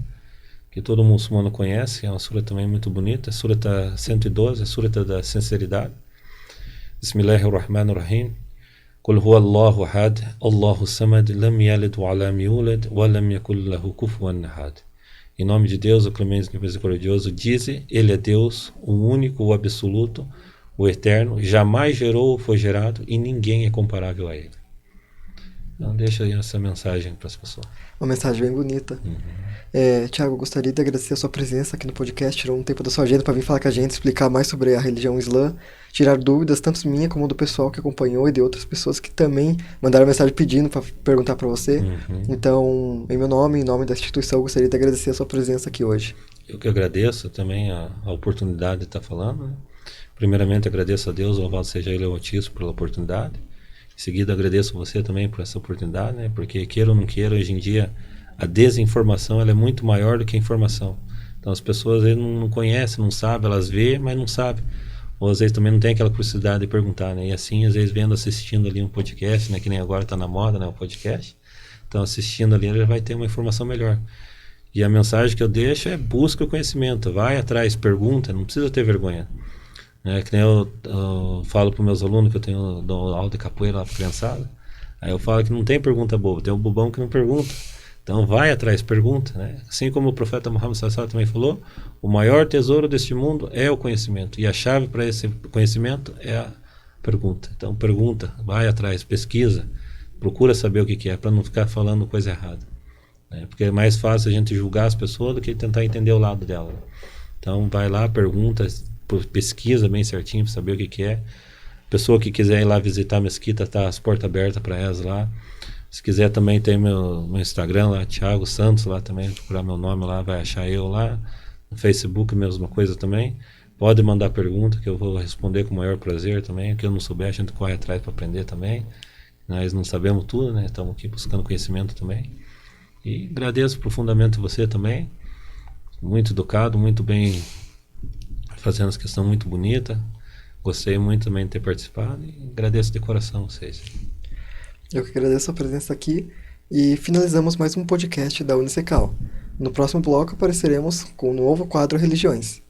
que todo muçulmano conhece, é uma surata também muito bonita, surata 112, a surata da sinceridade. Bismillahirrahmanirrahim. قل هو الله أحد الله الصمد لم يلد ولم يولد ولم يكن له كفوا أحد. Em nome de Deus, o clemente e misericordioso, dize, ele é Deus, o único, o absoluto, o eterno, jamais gerou ou foi gerado e ninguém é comparável a ele. Então deixa aí essa mensagem para as pessoas. Uma mensagem bem bonita. Tiago, eu gostaria de agradecer a sua presença aqui no podcast, tirou um tempo da sua agenda para vir falar com a gente, explicar mais sobre a religião islã, tirar dúvidas, tanto minha como do pessoal que acompanhou e de outras pessoas que também mandaram mensagem pedindo para perguntar para você. Então, em meu nome, em nome da instituição, eu gostaria de agradecer a sua presença aqui hoje. Eu que agradeço também a oportunidade de estar falando, né? Primeiramente agradeço a Deus, louvado seja Ele, o Altíssimo, pela oportunidade. Em seguida agradeço a você também por essa oportunidade, né? Porque queira ou não queira, hoje em dia a desinformação ela é muito maior do que a informação. Então as pessoas aí não conhecem, não sabem, elas veem, mas não sabem. Ou às vezes também não tem aquela curiosidade de perguntar, né? E assim, às vezes vendo, assistindo ali um podcast, né? Que nem agora está na moda, né? O podcast. Então assistindo ali ele vai ter uma informação melhor. E a mensagem que eu deixo é busca o conhecimento, vai atrás, pergunta, não precisa ter vergonha. Que nem eu falo para os meus alunos que eu tenho dou aula de capoeira lá para criançada. Aí eu falo que não tem pergunta boba, tem um bobão que não pergunta. Então vai atrás, pergunta, né? Assim como o profeta Muhammad sallallahu alaihi wasallam também falou, o maior tesouro deste mundo é o conhecimento. E a chave para esse conhecimento é a pergunta. Então pergunta, vai atrás, pesquisa, procura saber o que é, para não ficar falando coisa errada. Porque é mais fácil a gente julgar as pessoas do que tentar entender o lado dela. Então vai lá, pergunta, pesquisa bem certinho para saber o que é. Pessoa que quiser ir lá visitar a mesquita, tá as portas abertas para elas lá. Se quiser também tem meu Instagram lá, Thiago Santos lá também, procurar meu nome lá, vai achar eu lá. No Facebook, mesma coisa também. Pode mandar pergunta que eu vou responder com o maior prazer também. O que eu não souber, a gente corre atrás para aprender também. Nós não sabemos tudo, né? Estamos aqui buscando conhecimento também. E agradeço profundamente você também. Muito educado, muito bem, fazendo essa questão muito bonita. Gostei muito também de ter participado e agradeço de coração vocês. Eu que agradeço a presença aqui e finalizamos mais um podcast da Unicecal. No próximo bloco apareceremos com o novo quadro Religiões.